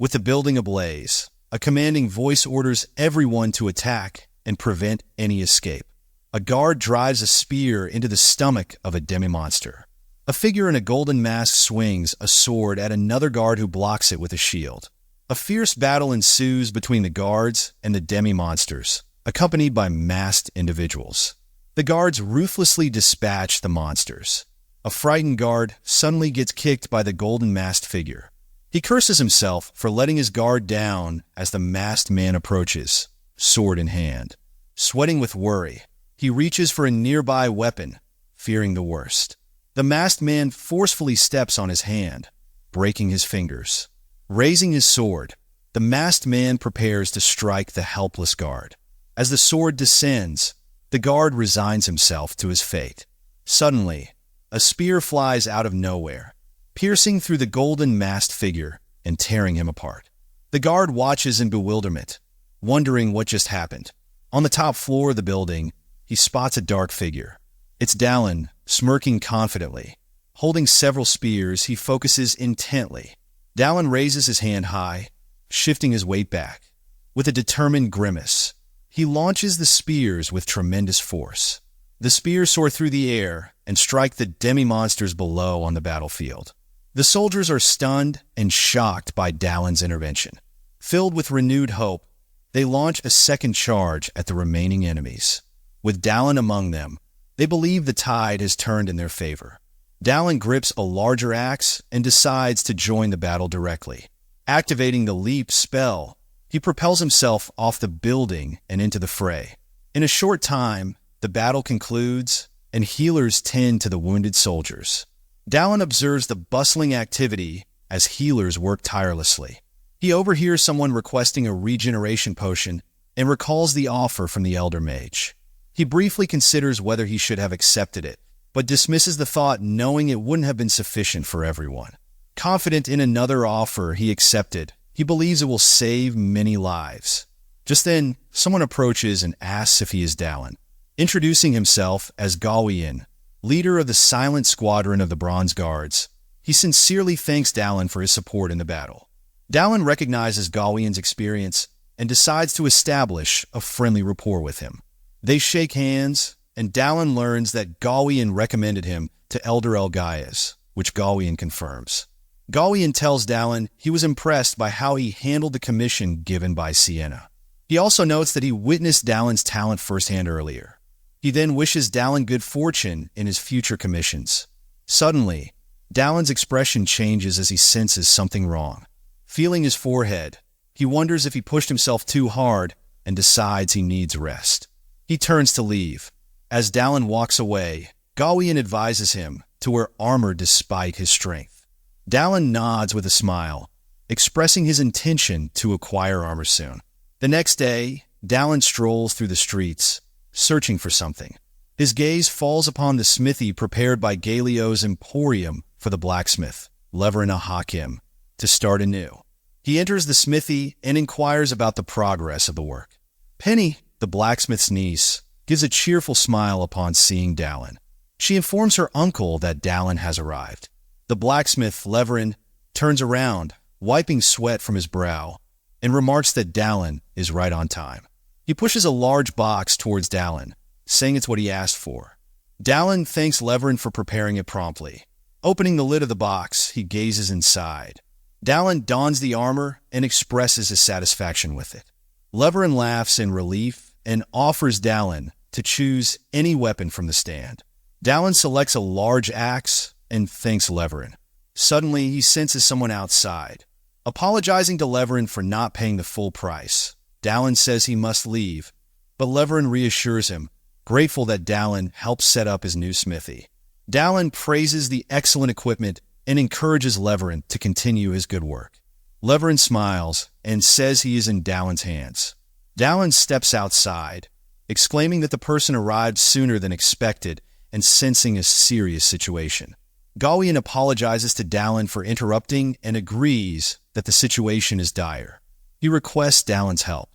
With the building ablaze, a commanding voice orders everyone to attack and prevent any escape. A guard drives a spear into the stomach of a demi-monster. A figure in a golden mask swings a sword at another guard who blocks it with a shield. A fierce battle ensues between the guards and the demi-monsters, accompanied by masked individuals. The guards ruthlessly dispatch the monsters. A frightened guard suddenly gets kicked by the golden masked figure. He curses himself for letting his guard down as the masked man approaches, sword in hand. Sweating with worry, he reaches for a nearby weapon, fearing the worst. The masked man forcefully steps on his hand, breaking his fingers. Raising his sword, the masked man prepares to strike the helpless guard. As the sword descends, the guard resigns himself to his fate. Suddenly, a spear flies out of nowhere, piercing through the golden masked figure and tearing him apart. The guard watches in bewilderment, wondering what just happened. On the top floor of the building, he spots a dark figure. It's Dallin, smirking confidently. Holding several spears, he focuses intently. Dallin raises his hand high, shifting his weight back. With a determined grimace, he launches the spears with tremendous force. The spears soar through the air and strike the demi-monsters below on the battlefield. The soldiers are stunned and shocked by Dallin's intervention. Filled with renewed hope, they launch a second charge at the remaining enemies. With Dallin among them, they believe the tide has turned in their favor. Dallin grips a larger axe and decides to join the battle directly. Activating the leap spell, he propels himself off the building and into the fray. In a short time, the battle concludes, and healers tend to the wounded soldiers. Dallin observes the bustling activity as healers work tirelessly. He overhears someone requesting a regeneration potion and recalls the offer from the Elder Mage. He briefly considers whether he should have accepted it, but dismisses the thought knowing it wouldn't have been sufficient for everyone. Confident in another offer he accepted, he believes it will save many lives. Just then, someone approaches and asks if he is Dallin. Introducing himself as Gawain, leader of the Silent Squadron of the Bronze Guards, he sincerely thanks Dallin for his support in the battle. Dallin recognizes Gawain's experience and decides to establish a friendly rapport with him. They shake hands, and Dallin learns that Gawain recommended him to Elder Elgaias, which Gawain confirms. Gawain tells Dallin he was impressed by how he handled the commission given by Sienna. He also notes that he witnessed Dallin's talent firsthand earlier. He then wishes Dallin good fortune in his future commissions. Suddenly, Dallin's expression changes as he senses something wrong. Feeling his forehead, he wonders if he pushed himself too hard and decides he needs rest. He turns to leave. As Dallin walks away, Gawain advises him to wear armor despite his strength. Dallin nods with a smile, expressing his intention to acquire armor soon. The next day, Dallin strolls through the streets, searching for something. His gaze falls upon the smithy prepared by Galio's Emporium for the blacksmith, Leverina Hakim, to start anew. He enters the smithy and inquires about the progress of the work. Penny, the blacksmith's niece, gives a cheerful smile upon seeing Dallin. She informs her uncle that Dallin has arrived. The blacksmith, Leverin, turns around, wiping sweat from his brow, and remarks that Dallin is right on time. He pushes a large box towards Dallin, saying it's what he asked for. Dallin thanks Leverin for preparing it promptly. Opening the lid of the box, he gazes inside. Dallin dons the armor and expresses his satisfaction with it. Leverin laughs in relief and offers Dallin to choose any weapon from the stand. Dallin selects a large axe and thanks Leverin. Suddenly, he senses someone outside. Apologizing to Leverin for not paying the full price, Dallin says he must leave, but Leverin reassures him, grateful that Dallin helped set up his new smithy. Dallin praises the excellent equipment and encourages Leverin to continue his good work. Leverin smiles and says he is in Dallin's hands. Dallin steps outside, exclaiming that the person arrived sooner than expected and sensing a serious situation. Gawain apologizes to Dallin for interrupting and agrees that the situation is dire. He requests Dallin's help.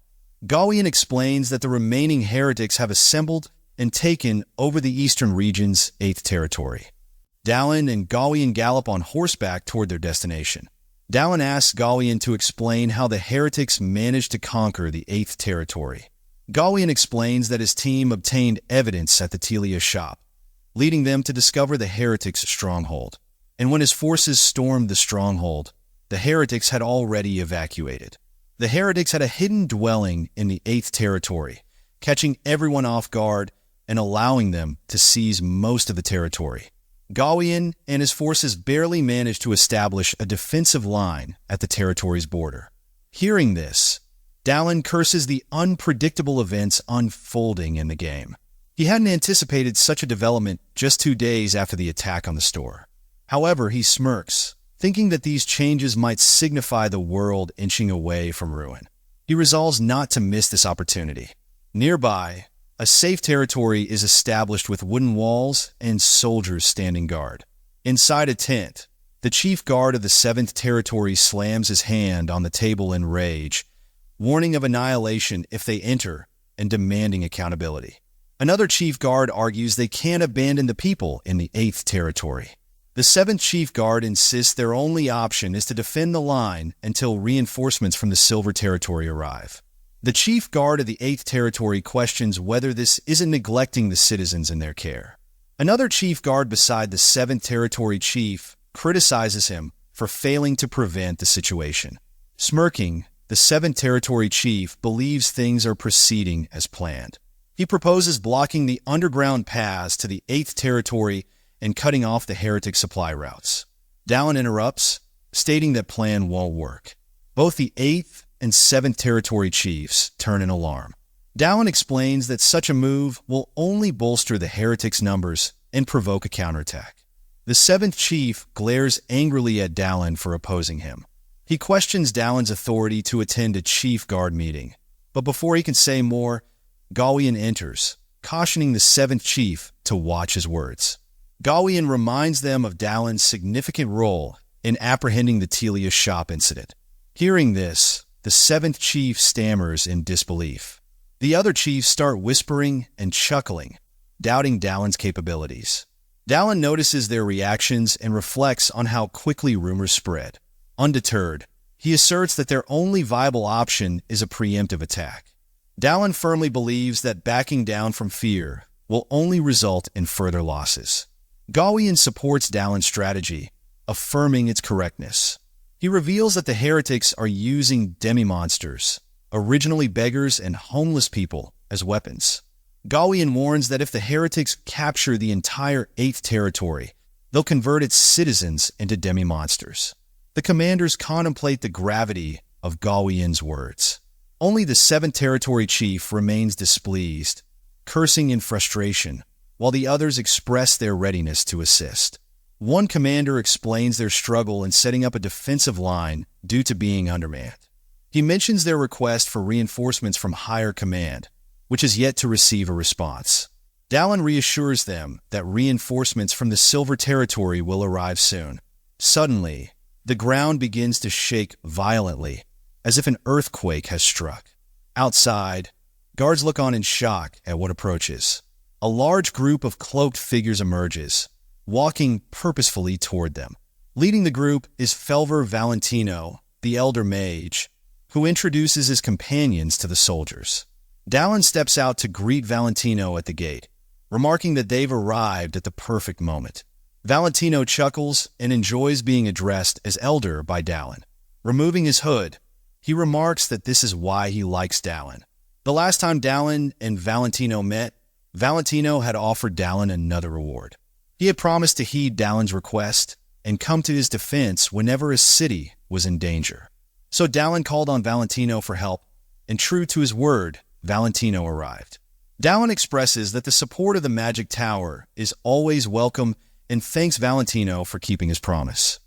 Gawain explains that the remaining heretics have assembled and taken over the eastern region's 8th territory. Dallin and Gawain gallop on horseback toward their destination. Dallin asks Gawain to explain how the heretics managed to conquer the 8th territory. Gawain explains that his team obtained evidence at the Telia shop, leading them to discover the heretics' stronghold. And when his forces stormed the stronghold, the heretics had already evacuated. The heretics had a hidden dwelling in the 8th territory, catching everyone off guard and allowing them to seize most of the territory. Gawain and his forces barely managed to establish a defensive line at the territory's border. Hearing this, Dallin curses the unpredictable events unfolding in the game. He hadn't anticipated such a development just 2 days after the attack on the store. However, he smirks, thinking that these changes might signify the world inching away from ruin. He resolves not to miss this opportunity. Nearby, a safe territory is established with wooden walls and soldiers standing guard. Inside a tent, the chief guard of the 7th territory slams his hand on the table in rage, warning of annihilation if they enter and demanding accountability. Another chief guard argues they can't abandon the people in the 8th territory. The 7th chief guard insists their only option is to defend the line until reinforcements from the Silver territory arrive. The chief guard of the 8th territory questions whether this isn't neglecting the citizens in their care. Another chief guard beside the 7th territory chief criticizes him for failing to prevent the situation. Smirking, the 7th territory chief believes things are proceeding as planned. He proposes blocking the underground paths to the 8th territory and cutting off the heretic supply routes. Dallin interrupts, stating that plan won't work. Both the 8th and 7th territory chiefs turn in alarm. Dallin explains that such a move will only bolster the heretics' numbers and provoke a counterattack. The 7th chief glares angrily at Dallin for opposing him. He questions Dallin's authority to attend a chief guard meeting, but before he can say more, Gawain enters, cautioning the 7th chief to watch his words. Gawain reminds them of Dallin's significant role in apprehending the Telia shop incident. Hearing this, the 7th chief stammers in disbelief. The other chiefs start whispering and chuckling, doubting Dallin's capabilities. Dallin notices their reactions and reflects on how quickly rumors spread. Undeterred, he asserts that their only viable option is a preemptive attack. Dallin firmly believes that backing down from fear will only result in further losses. Gawain supports Dallin's strategy, affirming its correctness. He reveals that the heretics are using demi-monsters, originally beggars and homeless people, as weapons. Gawain warns that if the heretics capture the entire 8th territory, they'll convert its citizens into demi-monsters. The commanders contemplate the gravity of Gawain's words. Only the 7th territory chief remains displeased, cursing in frustration, while the others express their readiness to assist. One commander explains their struggle in setting up a defensive line due to being undermanned. He mentions their request for reinforcements from higher command, which is yet to receive a response. Dallin reassures them that reinforcements from the Silver territory will arrive soon. Suddenly, the ground begins to shake violently, as if an earthquake has struck. Outside, guards look on in shock at what approaches. A large group of cloaked figures emerges, walking purposefully toward them. Leading the group is Felver Valentino, the elder mage, who introduces his companions to the soldiers. Dallin steps out to greet Valentino at the gate, remarking that they've arrived at the perfect moment. Valentino chuckles and enjoys being addressed as elder by Dallin. Removing his hood, he remarks that this is why he likes Dallin. The last time Dallin and Valentino met, Valentino had offered Dallin another reward. He had promised to heed Dallin's request and come to his defense whenever his city was in danger. So Dallin called on Valentino for help, and true to his word, Valentino arrived. Dallin expresses that the support of the Magic Tower is always welcome and thanks Valentino for keeping his promise.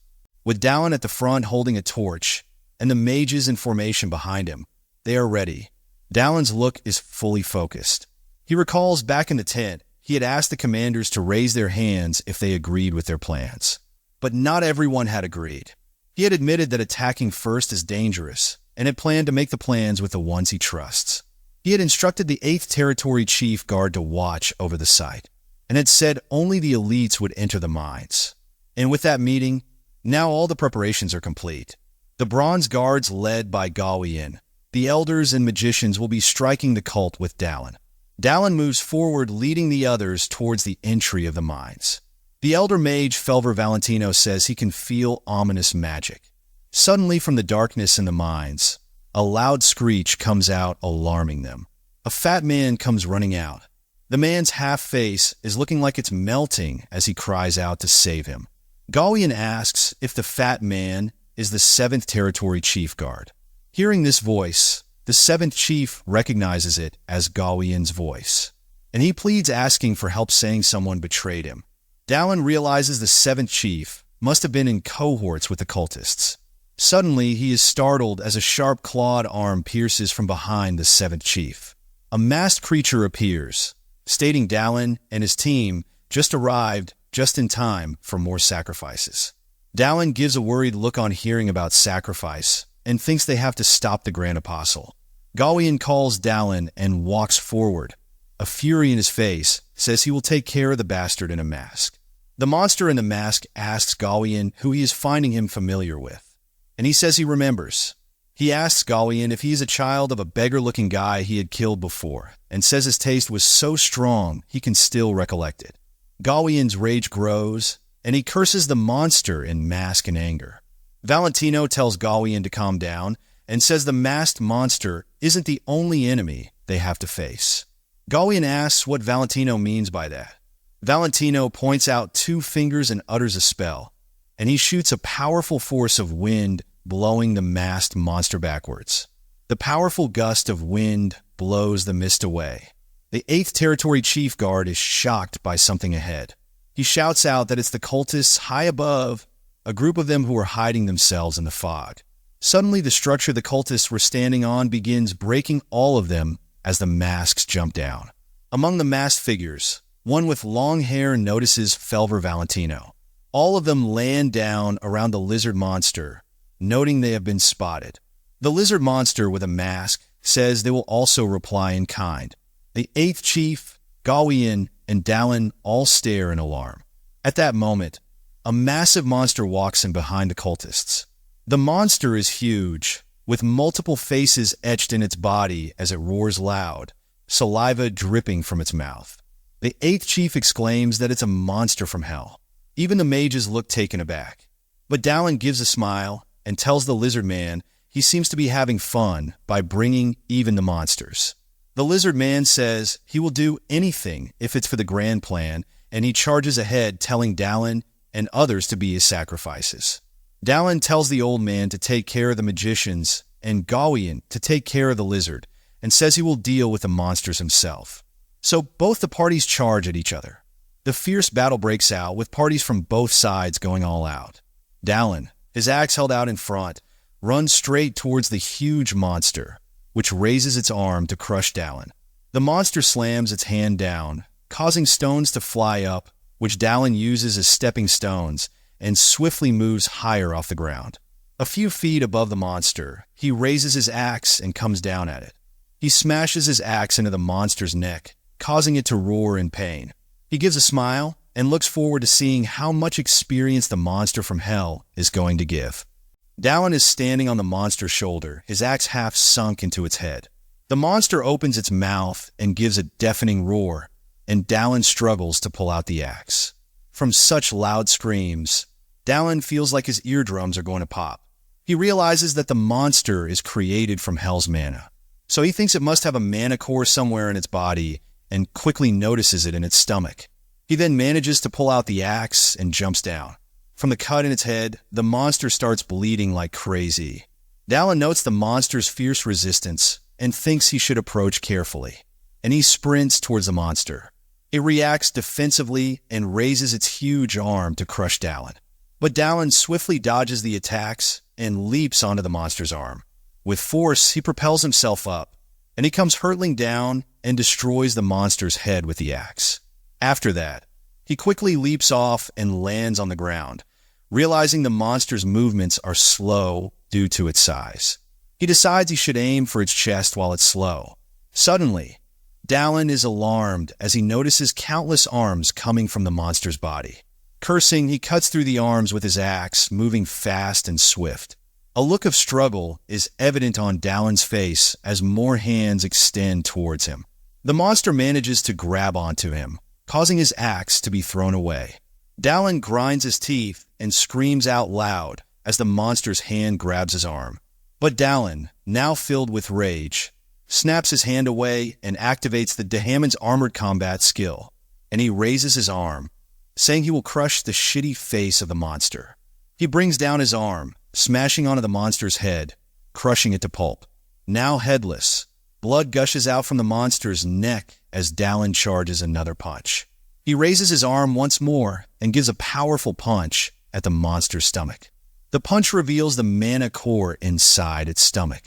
With Dallin at the front holding a torch and the mages in formation behind him, they are ready. Dallin's look is fully focused. He recalls back in the tent, he had asked the commanders to raise their hands if they agreed with their plans. But not everyone had agreed. He had admitted that attacking first is dangerous and had planned to make the plans with the ones he trusts. He had instructed the 8th Territory Chief Guard to watch over the site and had said only the elites would enter the mines. And with that meeting, now all the preparations are complete. The bronze guards led by Gawain, the elders and magicians, will be striking the cult with Dallin. Dallin moves forward, leading the others towards the entry of the mines. The elder mage Felver Valentino says he can feel ominous magic. Suddenly, from the darkness in the mines, a loud screech comes out, alarming them. A fat man comes running out. The man's half-face is looking like it's melting as he cries out to save him. Gawain asks if the fat man is the 7th Territory Chief Guard. Hearing this voice, the 7th Chief recognizes it as Gawain's voice, and he pleads, asking for help, saying someone betrayed him. Dallin realizes the 7th Chief must have been in cohorts with the cultists. Suddenly, he is startled as a sharp clawed arm pierces from behind the 7th Chief. A masked creature appears, stating Dallin and his team just arrived just in time for more sacrifices. Dallin gives a worried look on hearing about sacrifice and thinks they have to stop the Grand Apostle. Gawain calls Dallin and walks forward. A fury in his face says he will take care of the bastard in a mask. The monster in the mask asks Gawain who he is finding him familiar with, and he says he remembers. He asks Gawain if he is a child of a beggar-looking guy he had killed before, and says his taste was so strong he can still recollect it. Gawain's rage grows, and he curses the monster in mask and anger. Valentino tells Gawain to calm down and says the masked monster isn't the only enemy they have to face. Gawain asks what Valentino means by that. Valentino points out 2 fingers and utters a spell, and he shoots a powerful force of wind, blowing the masked monster backwards. The powerful gust of wind blows the mist away. The 8th Territory Chief Guard is shocked by something ahead. He shouts out that it's the cultists high above, a group of them who are hiding themselves in the fog. Suddenly, the structure the cultists were standing on begins breaking all of them as the masks jump down. Among the masked figures, one with long hair notices Felver Valentino. All of them land down around the lizard monster, noting they have been spotted. The lizard monster with a mask says they will also reply in kind. The 8th Chief, Gawain, and Dallin all stare in alarm. At that moment, a massive monster walks in behind the cultists. The monster is huge, with multiple faces etched in its body as it roars loud, saliva dripping from its mouth. The 8th Chief exclaims that it's a monster from hell. Even the mages look taken aback. But Dallin gives a smile and tells the lizard man he seems to be having fun by bringing even the monsters. The lizard man says he will do anything if it's for the grand plan, and he charges ahead, telling Dallin and others to be his sacrifices. Dallin tells the old man to take care of the magicians and Gawain to take care of the lizard, and says he will deal with the monsters himself. So both the parties charge at each other. The fierce battle breaks out, with parties from both sides going all out. Dallin, his axe held out in front, runs straight towards the huge monster, which raises its arm to crush Dallin. The monster slams its hand down, causing stones to fly up, which Dallin uses as stepping stones, and swiftly moves higher off the ground. A few feet above the monster, he raises his axe and comes down at it. He smashes his axe into the monster's neck, causing it to roar in pain. He gives a smile and looks forward to seeing how much experience the monster from hell is going to give. Dallin is standing on the monster's shoulder, his axe half sunk into its head. The monster opens its mouth and gives a deafening roar, and Dallin struggles to pull out the axe. From such loud screams, Dallin feels like his eardrums are going to pop. He realizes that the monster is created from hell's mana, so he thinks it must have a mana core somewhere in its body and quickly notices it in its stomach. He then manages to pull out the axe and jumps down. From the cut in its head, the monster starts bleeding like crazy. Dallin notes the monster's fierce resistance and thinks he should approach carefully, and he sprints towards the monster. It reacts defensively and raises its huge arm to crush Dallin. But Dallin swiftly dodges the attacks and leaps onto the monster's arm. With force, he propels himself up, and he comes hurtling down and destroys the monster's head with the axe. After that, he quickly leaps off and lands on the ground, realizing the monster's movements are slow due to its size. He decides he should aim for its chest while it's slow. Suddenly, Dallin is alarmed as he notices countless arms coming from the monster's body. Cursing, he cuts through the arms with his axe, moving fast and swift. A look of struggle is evident on Dalin's face as more hands extend towards him. The monster manages to grab onto him, causing his axe to be thrown away. Dalin grinds his teeth and screams out loud as the monster's hand grabs his arm. But Dalin, now filled with rage, snaps his hand away and activates the Dahamon's armored combat skill, and he raises his arm, saying he will crush the shitty face of the monster. He brings down his arm, smashing onto the monster's head, crushing it to pulp. Now headless, blood gushes out from the monster's neck as Dalin charges another punch. He raises his arm once more and gives a powerful punch at the monster's stomach. The punch reveals the mana core inside its stomach.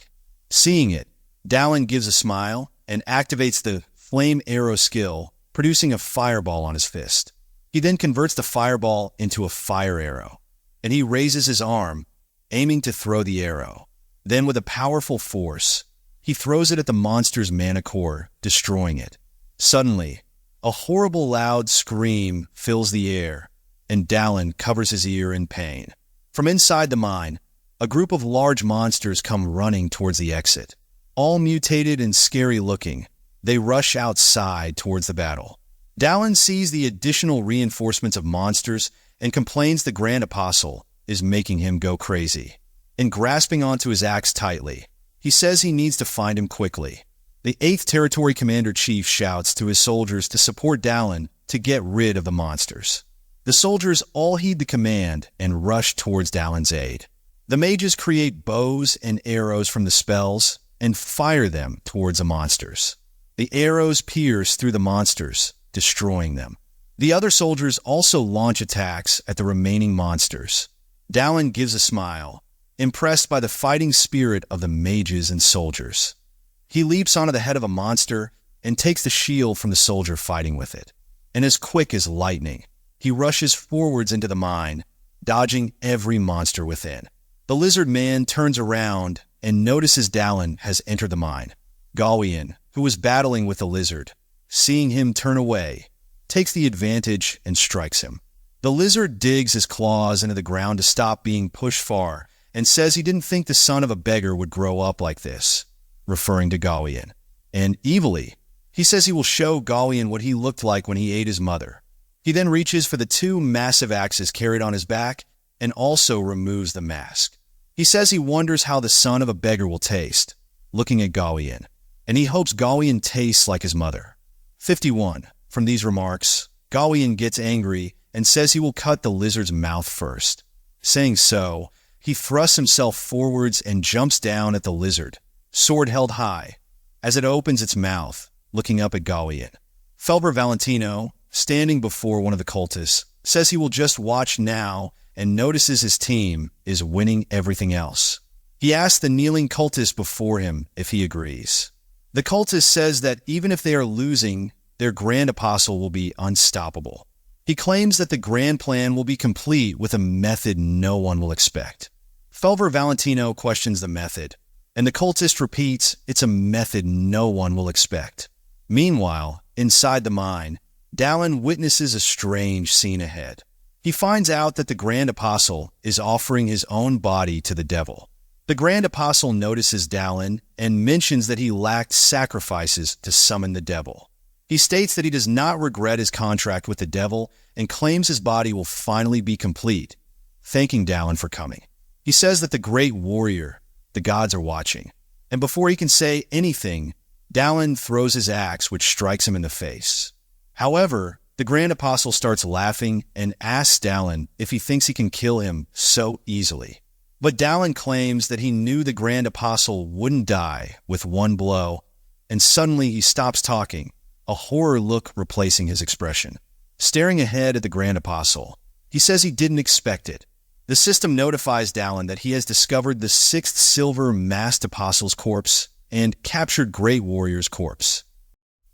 Seeing it, Dalin gives a smile and activates the flame arrow skill, producing a fireball on his fist. He then converts the fireball into a fire arrow, and he raises his arm, aiming to throw the arrow. Then with a powerful force, he throws it at the monster's mana core, destroying it. Suddenly, a horrible loud scream fills the air, and Dalin covers his ear in pain. From inside the mine, a group of large monsters come running towards the exit. All mutated and scary looking, they rush outside towards the battle. Dalin sees the additional reinforcements of monsters and complains the Grand Apostle is making him go crazy. In grasping onto his axe tightly, he says he needs to find him quickly. The 8th Territory Commander-Chief shouts to his soldiers to support Dalin to get rid of the monsters. The soldiers all heed the command and rush towards Dalin's aid. The mages create bows and arrows from the spells and fire them towards the monsters. The arrows pierce through the monsters, destroying them. The other soldiers also launch attacks at the remaining monsters. Dalin gives a smile, impressed by the fighting spirit of the mages and soldiers. He leaps onto the head of a monster and takes the shield from the soldier fighting with it. And as quick as lightning, he rushes forwards into the mine, dodging every monster within. The lizard man turns around and notices Dalin has entered the mine. Gawain, who was battling with the lizard, seeing him turn away, takes the advantage and strikes him. The lizard digs his claws into the ground to stop being pushed far and says he didn't think the son of a beggar would grow up like this, referring to Gawain. And evilly, he says he will show Gawain what he looked like when he ate his mother. He then reaches for the 2 massive axes carried on his back and also removes the mask. He says he wonders how the son of a beggar will taste, looking at Gawain, and he hopes Gawain tastes like his mother. 51. From these remarks, Gawain gets angry and says he will cut the lizard's mouth first. Saying so, he thrusts himself forwards and jumps down at the lizard, sword held high, as it opens its mouth, looking up at Gawain. Felber Valentino, standing before one of the cultists, says he will just watch now and notices his team is winning everything else. He asks the kneeling cultist before him if he agrees. The cultist says that even if they are losing, their Grand Apostle will be unstoppable. He claims that the grand plan will be complete with a method no one will expect. Felver Valentino questions the method, and the cultist repeats it's a method no one will expect. Meanwhile, inside the mine, Dalin witnesses a strange scene ahead. He finds out that the Grand Apostle is offering his own body to the devil. The Grand Apostle notices Dalin and mentions that he lacked sacrifices to summon the devil. He states that he does not regret his contract with the devil and claims his body will finally be complete, thanking Dalin for coming. He says that the great warrior, the gods are watching, and before he can say anything, Dalin throws his axe, which strikes him in the face. However, the Grand Apostle starts laughing and asks Dalin if he thinks he can kill him so easily. But Dalin claims that he knew the Grand Apostle wouldn't die with one blow, and suddenly he stops talking, a horror look replacing his expression. Staring ahead at the Grand Apostle, he says he didn't expect it. The system notifies Dalin that he has discovered the 6th Silver Masked Apostle's corpse and captured Great Warrior's corpse.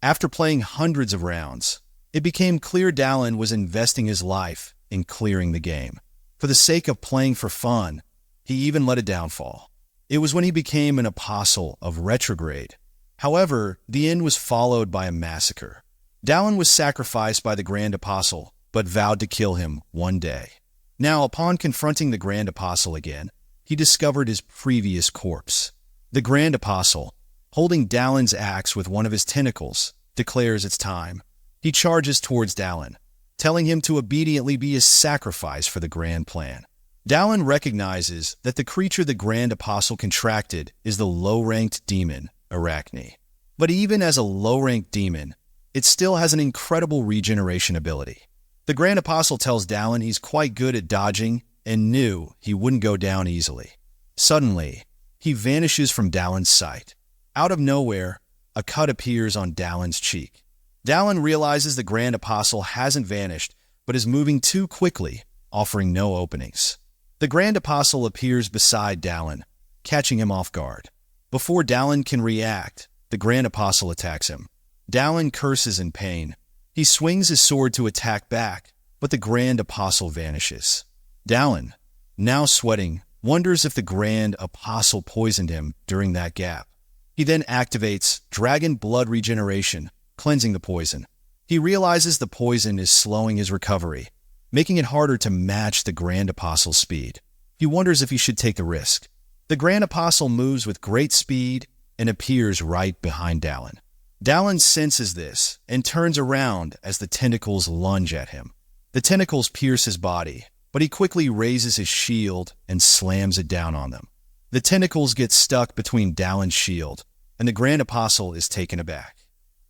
After playing hundreds of rounds, it became clear Dalin was investing his life in clearing the game. For the sake of playing for fun, he even let a downfall. It was when he became an apostle of retrograde. However, the end was followed by a massacre. Dalin was sacrificed by the Grand Apostle, but vowed to kill him one day. Now, upon confronting the Grand Apostle again, he discovered his previous corpse. The Grand Apostle, holding Dalin's axe with one of his tentacles, declares it's time. He charges towards Dalin, telling him to obediently be a sacrifice for the grand plan. Dalin recognizes that the creature the Grand Apostle contracted is the low-ranked demon, Arachne. But even as a low-ranked demon, it still has an incredible regeneration ability. The Grand Apostle tells Dalin he's quite good at dodging and knew he wouldn't go down easily. Suddenly, he vanishes from Dalin's sight. Out of nowhere, a cut appears on Dalin's cheek. Dalin realizes the Grand Apostle hasn't vanished, but is moving too quickly, offering no openings. The Grand Apostle appears beside Dalin, catching him off guard. Before Dalin can react, the Grand Apostle attacks him. Dalin curses in pain. He swings his sword to attack back, but the Grand Apostle vanishes. Dalin, now sweating, wonders if the Grand Apostle poisoned him during that gap. He then activates Dragon Blood Regeneration, cleansing the poison. He realizes the poison is slowing his recovery, making it harder to match the Grand Apostle's speed. He wonders if he should take the risk. The Grand Apostle moves with great speed and appears right behind Dalin. Dalin senses this and turns around as the tentacles lunge at him. The tentacles pierce his body, but he quickly raises his shield and slams it down on them. The tentacles get stuck between Dalin's shield, and the Grand Apostle is taken aback.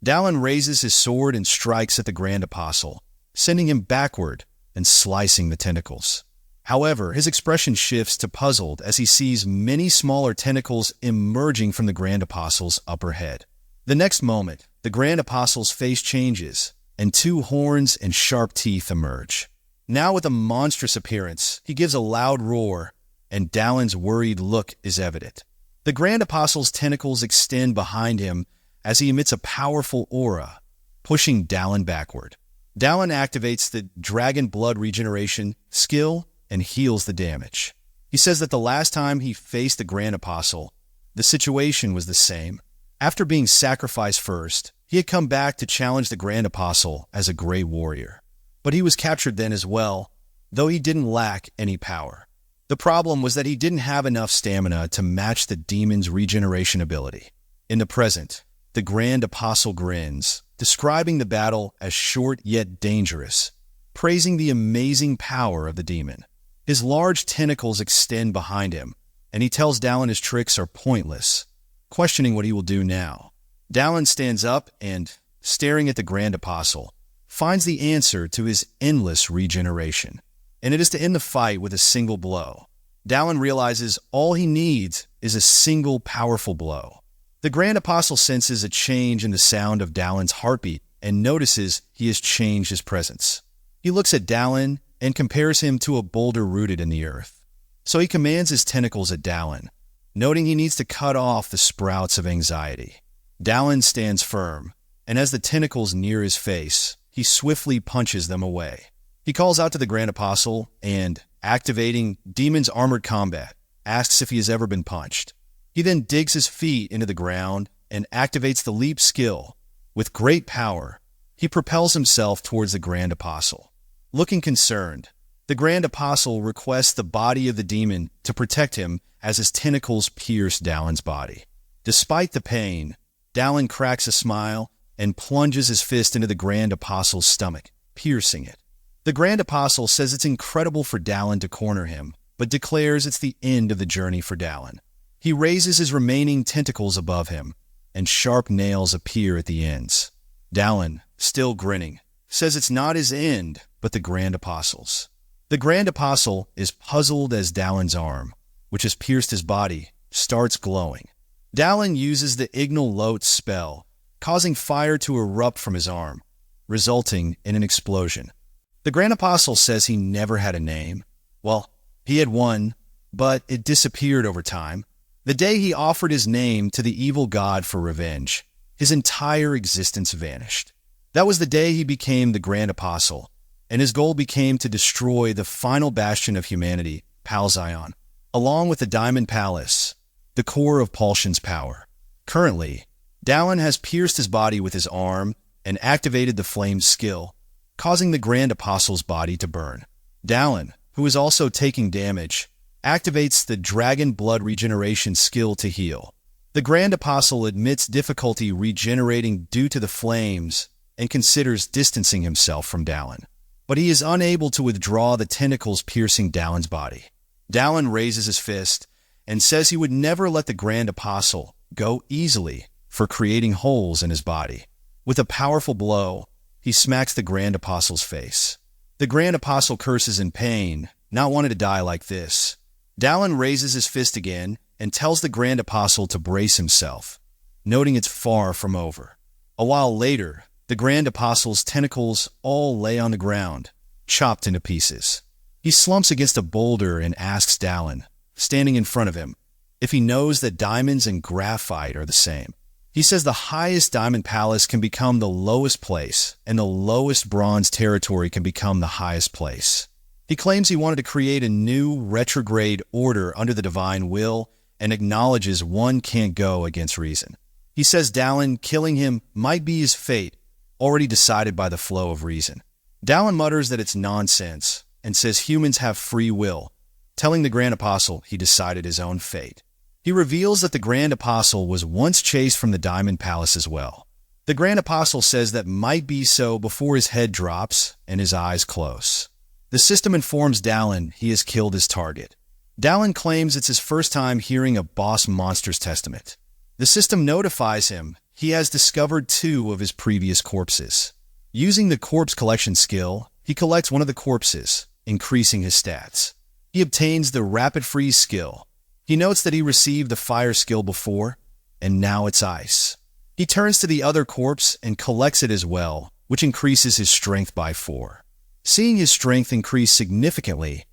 Dalin raises his sword and strikes at the Grand Apostle, sending him backward and slicing the tentacles. However, his expression shifts to puzzled as he sees many smaller tentacles emerging from the Grand Apostle's upper head. The next moment, the Grand Apostle's face changes, and two horns and sharp teeth emerge. Now with a monstrous appearance, he gives a loud roar, and Dalin's worried look is evident. The Grand Apostle's tentacles extend behind him as he emits a powerful aura, pushing Dalin backward. Dalin activates the Dragon Blood Regeneration skill and heals the damage. He says that the last time he faced the Grand Apostle, the situation was the same. After being sacrificed first, he had come back to challenge the Grand Apostle as a great warrior. But he was captured then as well, though he didn't lack any power. The problem was that he didn't have enough stamina to match the demon's regeneration ability. In the present, the Grand Apostle grins, describing the battle as short yet dangerous, praising the amazing power of the demon. His large tentacles extend behind him, and he tells Dalin his tricks are pointless, questioning what he will do now. Dalin stands up and, staring at the Grand Apostle, finds the answer to his endless regeneration, and it is to end the fight with a single blow. Dalin realizes all he needs is a single powerful blow. The Grand Apostle senses a change in the sound of Dalin's heartbeat and notices he has changed his presence. He looks at Dalin and compares him to a boulder rooted in the earth. So he commands his tentacles at Dalin, noting he needs to cut off the sprouts of anxiety. Dalin stands firm, and as the tentacles near his face, he swiftly punches them away. He calls out to the Grand Apostle and, activating Demon's Armored Combat, asks if he has ever been punched. He then digs his feet into the ground and activates the leap skill. With great power, he propels himself towards the Grand Apostle. Looking concerned, the Grand Apostle requests the body of the demon to protect him as his tentacles pierce Dalin's body. Despite the pain, Dalin cracks a smile and plunges his fist into the Grand Apostle's stomach, piercing it. The Grand Apostle says it's incredible for Dalin to corner him, but declares it's the end of the journey for Dalin. He raises his remaining tentacles above him, and sharp nails appear at the ends. Dalin, still grinning, says it's not his end, but the Grand Apostle's. The Grand Apostle is puzzled as Dalin's arm, which has pierced his body, starts glowing. Dalin uses the Ignal Lot spell, causing fire to erupt from his arm, resulting in an explosion. The Grand Apostle says he never had a name. Well, he had one, but it disappeared over time. The day he offered his name to the evil god for revenge, his entire existence vanished. That was the day he became the Grand Apostle, and his goal became to destroy the final bastion of humanity, Palzion, along with the Diamond Palace, the core of Paulshan's power. Currently, Dalin has pierced his body with his arm and activated the flame skill, causing the Grand Apostle's body to burn. Dalin, who is also taking damage, activates the dragon blood regeneration skill to heal. The Grand Apostle admits difficulty regenerating due to the flames and considers distancing himself from Dallin. But he is unable to withdraw the tentacles piercing Dallin's body. Dallin raises his fist and says he would never let the Grand Apostle go easily for creating holes in his body. With a powerful blow, he smacks the Grand Apostle's face. The Grand Apostle curses in pain, not wanting to die like this. Dallin raises his fist again and tells the Grand Apostle to brace himself, noting it's far from over. A while later, the Grand Apostle's tentacles all lay on the ground, chopped into pieces. He slumps against a boulder and asks Dallin, standing in front of him, if he knows that diamonds and graphite are the same. He says the highest diamond palace can become the lowest place, and the lowest bronze territory can become the highest place. He claims he wanted to create a new retrograde order under the divine will and acknowledges one can't go against reason. He says Dallin killing him might be his fate, already decided by the flow of reason. Dallin mutters that it's nonsense and says humans have free will, telling the Grand Apostle he decided his own fate. He reveals that the Grand Apostle was once chased from the Diamond Palace as well. The Grand Apostle says that might be so before his head drops and his eyes close. The system informs Dallin he has killed his target. Dallin claims it's his first time hearing a boss monster's testament. The system notifies him he has discovered 2 of his previous corpses. Using the corpse collection skill, he collects one of the corpses, increasing his stats. He obtains the rapid freeze skill. He notes that he received the fire skill before, and now it's ice. He turns to the other corpse and collects it as well, which increases his strength by 4. Seeing his strength increase significantly,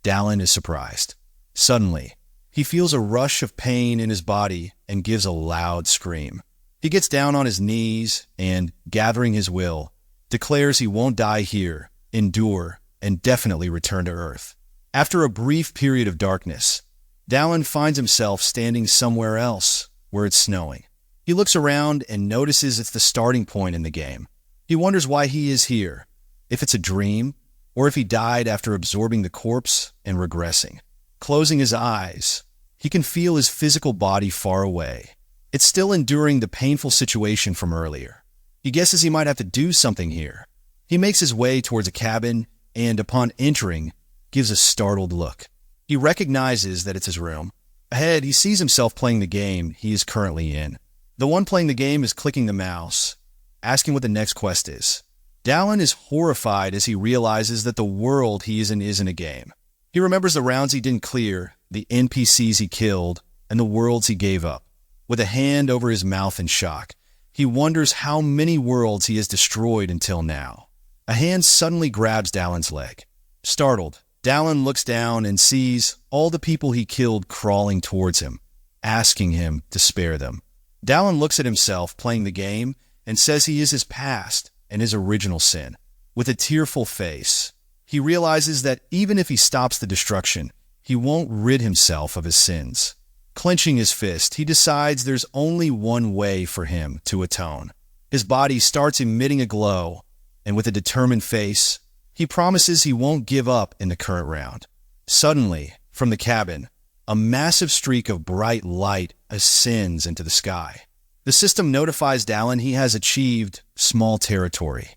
Dallin is surprised. Suddenly, he feels a rush of pain in his body and gives a loud scream. He gets down on his knees and, gathering his will, declares he won't die here, endure, and definitely return to Earth. After a brief period of darkness, Dallin finds himself standing somewhere else, where it's snowing. He looks around and notices it's the starting point in the game. He wonders why he is here, if it's a dream, or if he died after absorbing the corpse and regressing. Closing his eyes, he can feel his physical body far away. It's still enduring the painful situation from earlier. He guesses he might have to do something here. He makes his way towards a cabin and, upon entering, gives a startled look. He recognizes that it's his room. Ahead, he sees himself playing the game he is currently in. The one playing the game is clicking the mouse, asking what the next quest is. Dallin is horrified as he realizes that the world he is in isn't a game. He remembers the rounds he didn't clear, the NPCs he killed, and the worlds he gave up. With a hand over his mouth in shock, he wonders how many worlds he has destroyed until now. A hand suddenly grabs Dallin's leg. Startled, Dallin looks down and sees all the people he killed crawling towards him, asking him to spare them. Dallin looks at himself playing the game and says he is his past and his original sin. With a tearful face, he realizes that even if he stops the destruction, he won't rid himself of his sins. Clenching his fist, he decides there's only one way for him to atone. His body starts emitting a glow, and with a determined face, he promises he won't give up in the current round. Suddenly, from the cabin, a massive streak of bright light ascends into the sky. The system notifies Dallin he has achieved small territory.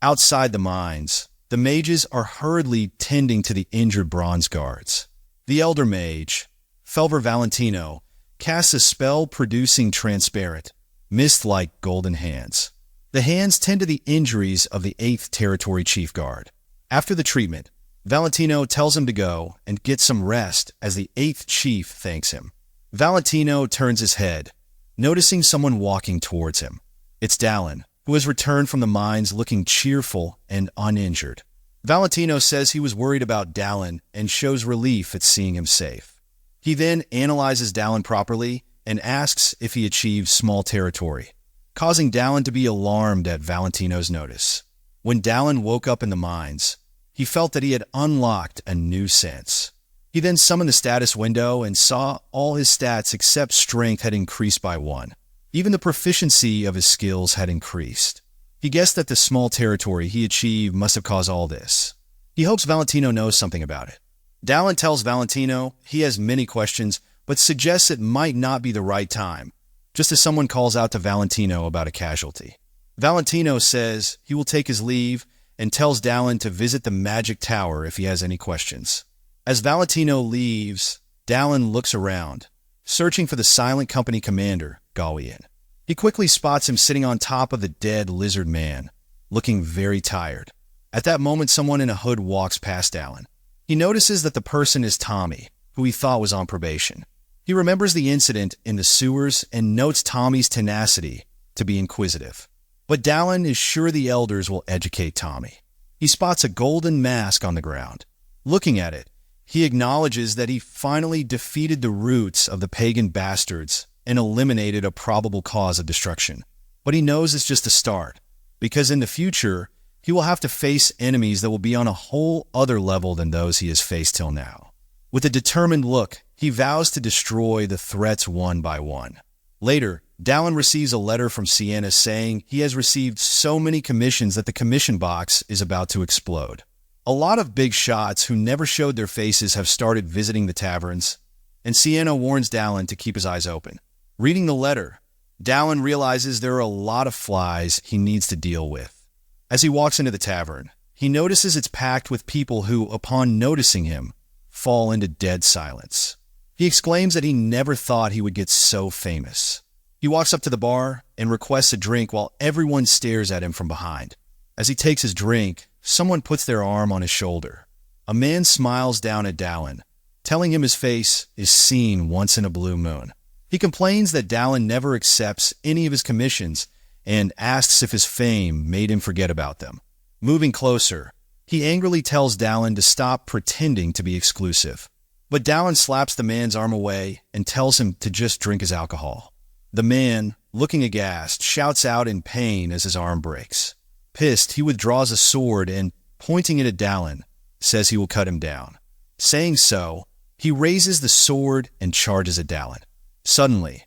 Outside the mines, the mages are hurriedly tending to the injured bronze guards. The elder mage, Felver Valentino, casts a spell producing transparent, mist-like golden hands. The hands tend to the injuries of the 8th Territory Chief Guard. After the treatment, Valentino tells him to go and get some rest as the 8th Chief thanks him. Valentino turns his head, noticing someone walking towards him. It's Dallin, who has returned from the mines looking cheerful and uninjured. Valentino says he was worried about Dallin and shows relief at seeing him safe. He then analyzes Dallin properly and asks if he achieved small territory, causing Dallin to be alarmed at Valentino's notice. When Dallin woke up in the mines, he felt that he had unlocked a new sense. He then summoned the status window and saw all his stats except strength had increased by 1. Even the proficiency of his skills had increased. He guessed that the small territory he achieved must have caused all this. He hopes Valentino knows something about it. Dallin tells Valentino he has many questions, but suggests it might not be the right time, just as someone calls out to Valentino about a casualty. Valentino says he will take his leave and tells Dallin to visit the Magic Tower if he has any questions. As Valentino leaves, Dallin looks around, searching for the Silent Company commander, Gawain. He quickly spots him sitting on top of the dead lizard man, looking very tired. At that moment, someone in a hood walks past Dallin. He notices that the person is Tommy, who he thought was on probation. He remembers the incident in the sewers and notes Tommy's tenacity to be inquisitive. But Dallin is sure the elders will educate Tommy. He spots a golden mask on the ground. Looking at it, he acknowledges that he finally defeated the roots of the pagan bastards and eliminated a probable cause of destruction. But he knows it's just a start, because in the future, he will have to face enemies that will be on a whole other level than those he has faced till now. With a determined look, he vows to destroy the threats one by one. Later, Dallin receives a letter from Sienna saying he has received so many commissions that the commission box is about to explode. A lot of big shots who never showed their faces have started visiting the taverns, and Sienna warns Dallin to keep his eyes open. Reading the letter, Dallin realizes there are a lot of flies he needs to deal with. As he walks into the tavern, he notices it's packed with people who, upon noticing him, fall into dead silence. He exclaims that he never thought he would get so famous. He walks up to the bar and requests a drink while everyone stares at him from behind. As he takes his drink, someone puts their arm on his shoulder. A man smiles down at Dallin, telling him his face is seen once in a blue moon. He complains that Dallin never accepts any of his commissions and asks if his fame made him forget about them. Moving closer, he angrily tells Dallin to stop pretending to be exclusive. But Dallin slaps the man's arm away and tells him to just drink his alcohol. The man, looking aghast, shouts out in pain as his arm breaks. Pissed, he withdraws a sword and, pointing it at Dallin, says he will cut him down. Saying so, he raises the sword and charges at Dallin. Suddenly,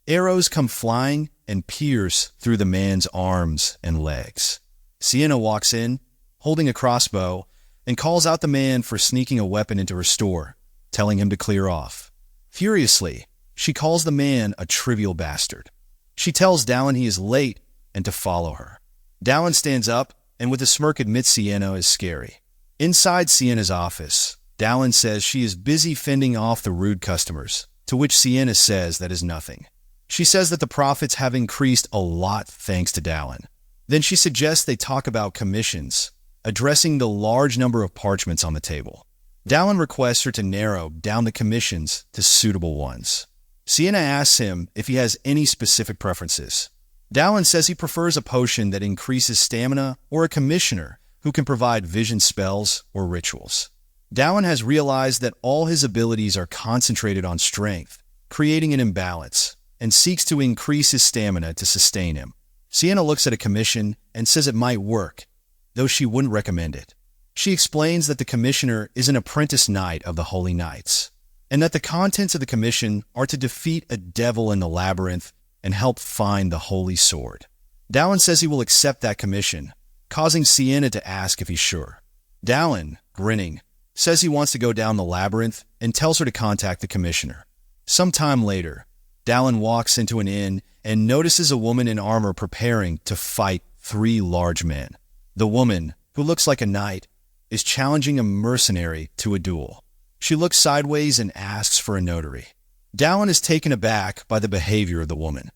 arrows come flying and pierce through the man's arms and legs. Sienna walks in, holding a crossbow, and calls out the man for sneaking a weapon into her store, telling him to clear off. Furiously, she calls the man a trivial bastard. She tells Dallin he is late and to follow her. Dallin stands up and with a smirk admits Sienna is scary. Inside Sienna's office, Dallin says she is busy fending off the rude customers, to which Sienna says that is nothing. She says that the profits have increased a lot thanks to Dallin. Then she suggests they talk about commissions, addressing the large number of parchments on the table. Dallin requests her to narrow down the commissions to suitable ones. Sienna asks him if he has any specific preferences. Dallin says he prefers a potion that increases stamina or a commissioner who can provide vision spells or rituals. Dallin has realized that all his abilities are concentrated on strength, creating an imbalance, and seeks to increase his stamina to sustain him. Sienna looks at a commission and says it might work, though she wouldn't recommend it. She explains that the commissioner is an apprentice knight of the Holy Knights, and that the contents of the commission are to defeat a devil in the labyrinth and help find the Holy Sword. Dallin says he will accept that commission, causing Sienna to ask if he's sure. Dallin, grinning, says he wants to go down the labyrinth and tells her to contact the commissioner. Some time later, Dallin walks into an inn and notices a woman in armor preparing to fight 3 large men. The woman, who looks like a knight, is challenging a mercenary to a duel. She looks sideways and asks for a notary. Dallin is taken aback by the behavior of the woman.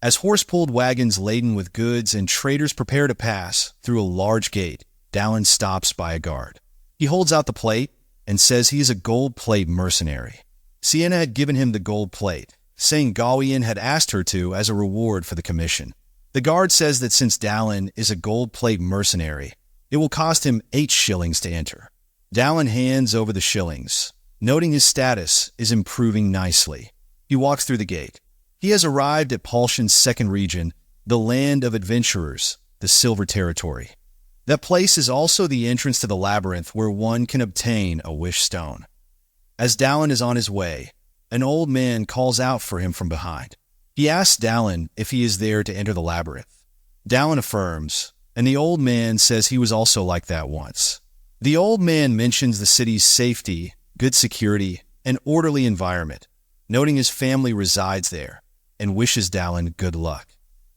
As horse-pulled wagons laden with goods and traders prepare to pass through a large gate, Dallin stops by a guard. He holds out the plate and says he is a gold plate mercenary. Sienna had given him the gold plate, saying Gawain had asked her to as a reward for the commission. The guard says that since Dallin is a gold plate mercenary, it will cost him 8 shillings to enter. Dallin hands over the shillings, noting his status is improving nicely. He walks through the gate. He has arrived at Palshan's second region, the land of adventurers, the Silver Territory. That place is also the entrance to the labyrinth where one can obtain a wish stone. As Dallin is on his way, an old man calls out for him from behind. He asks Dallin if he is there to enter the labyrinth. Dallin affirms, and the old man says he was also like that once. The old man mentions the city's safety, good security, and orderly environment, noting his family resides there, and wishes Dallin good luck.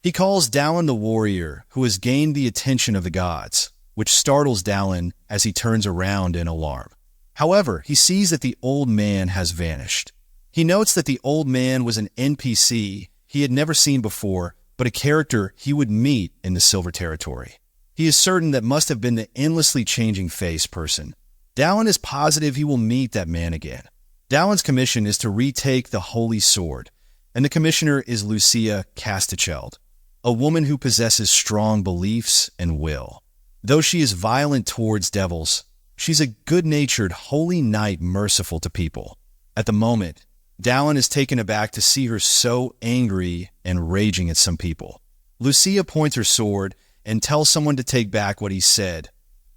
He calls Dallin the warrior who has gained the attention of the gods, which startles Dallin as he turns around in alarm. However, he sees that the old man has vanished. He notes that the old man was an NPC he had never seen before, but a character he would meet in the Silver Territory. He is certain that must have been the endlessly changing face person. Dallin is positive he will meet that man again. Dallin's commission is to retake the Holy Sword, and the commissioner is Lucia Casticheld, a woman who possesses strong beliefs and will. Though she is violent towards devils, she's a good-natured holy knight merciful to people. At the moment, Dallin is taken aback to see her so angry and raging at some people. Lucia points her sword and tells someone to take back what he said,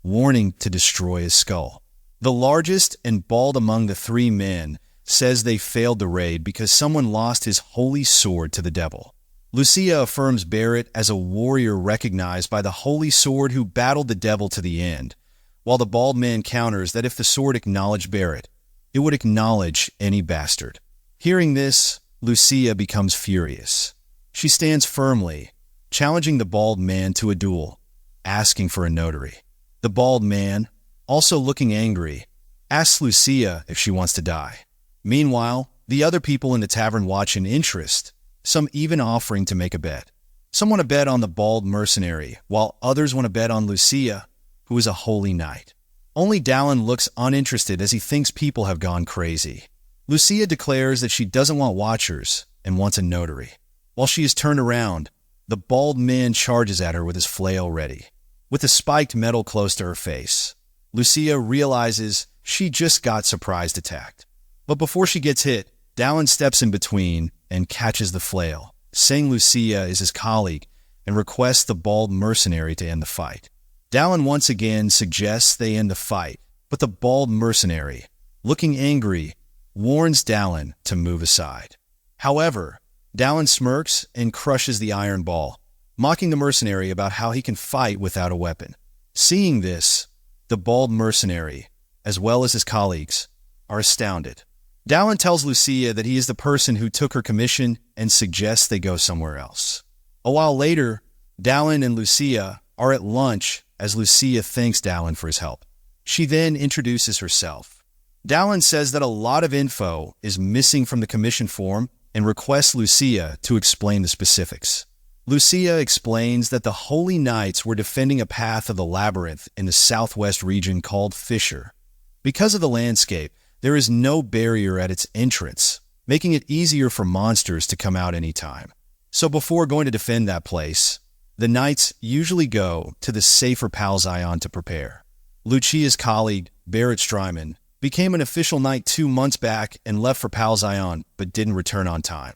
warning to destroy his skull. The largest and bald among the three men says they failed the raid because someone lost his holy sword to the devil. Lucia affirms Barrett as a warrior recognized by the holy sword who battled the devil to the end, while the bald man counters that if the sword acknowledged Barrett, it would acknowledge any bastard. Hearing this, Lucia becomes furious. She stands firmly, challenging the bald man to a duel, asking for a notary. The bald man, also looking angry, asks Lucia if she wants to die. Meanwhile, the other people in the tavern watch in interest, some even offering to make a bet. Some want to bet on the bald mercenary, while others want to bet on Lucia, who is a holy knight. Only Dallin looks uninterested as he thinks people have gone crazy. Lucia declares that she doesn't want watchers and wants a notary. While she is turned around, the bald man charges at her with his flail ready, with the spiked metal close to her face. Lucia realizes she just got surprise attacked. But before she gets hit, Dallin steps in between and catches the flail, saying Lucia is his colleague and requests the bald mercenary to end the fight. Dallin once again suggests they end the fight, but the bald mercenary, looking angry, warns Dallin to move aside. However, Dallin smirks and crushes the iron ball, mocking the mercenary about how he can fight without a weapon. Seeing this, the bald mercenary, as well as his colleagues, are astounded. Dallin tells Lucia that he is the person who took her commission and suggests they go somewhere else. A while later, Dallin and Lucia are at lunch as Lucia thanks Dallin for his help. She then introduces herself. Dallin says that a lot of info is missing from the commission form and requests Lucia to explain the specifics. Lucia explains that the Holy Knights were defending a path of the labyrinth in the southwest region called Fissure. Because of the landscape, there is no barrier at its entrance, making it easier for monsters to come out anytime. So before going to defend that place, the knights usually go to the safer Palzion to prepare. Lucia's colleague, Barrett Strymon, became an official knight 2 months back and left for Palzion, but didn't return on time.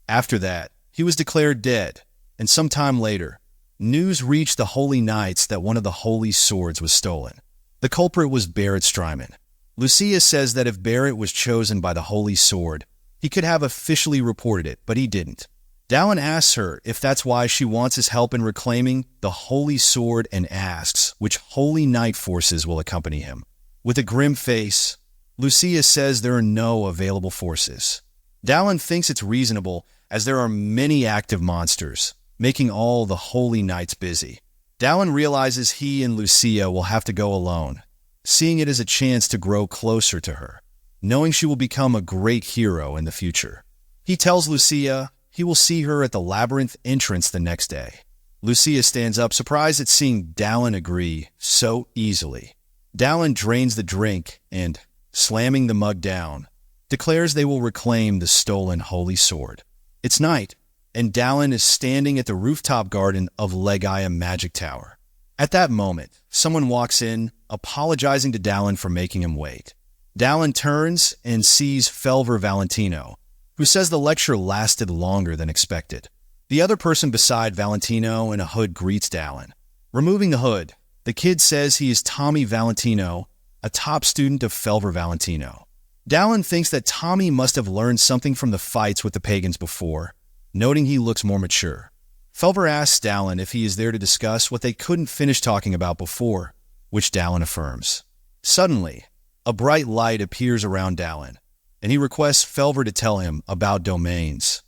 After that, he was declared dead, and sometime later, news reached the Holy Knights that one of the holy swords was stolen. The culprit was Barrett Strymon. Lucia says that if Barrett was chosen by the Holy Sword, he could have officially reported it, but he didn't. Dallin asks her if that's why she wants his help in reclaiming the Holy Sword and asks which Holy Knight forces will accompany him. With a grim face, Lucia says there are no available forces. Dallin thinks it's reasonable as there are many active monsters, making all the Holy Knights busy. Dallin realizes he and Lucia will have to go alone, seeing it as a chance to grow closer to her, knowing she will become a great hero in the future. He tells Lucia he will see her at the labyrinth entrance the next day. Lucia stands up, surprised at seeing Dallin agree so easily. Dallin drains the drink and, slamming the mug down, declares they will reclaim the stolen Holy Sword. It's night, and Dallin is standing at the rooftop garden of Legaia Magic Tower. At that moment, someone walks in, apologizing to Dallin for making him wait. Dallin turns and sees Felver Valentino, who says the lecture lasted longer than expected. The other person beside Valentino in a hood greets Dallin. Removing the hood, the kid says he is Tommy Valentino, a top student of Felver Valentino. Dallin thinks that Tommy must have learned something from the fights with the pagans before, noting he looks more mature. Felver asks Dallin if he is there to discuss what they couldn't finish talking about before, which Dallin affirms. Suddenly, a bright light appears around Dallin, and he requests Felver to tell him about domains.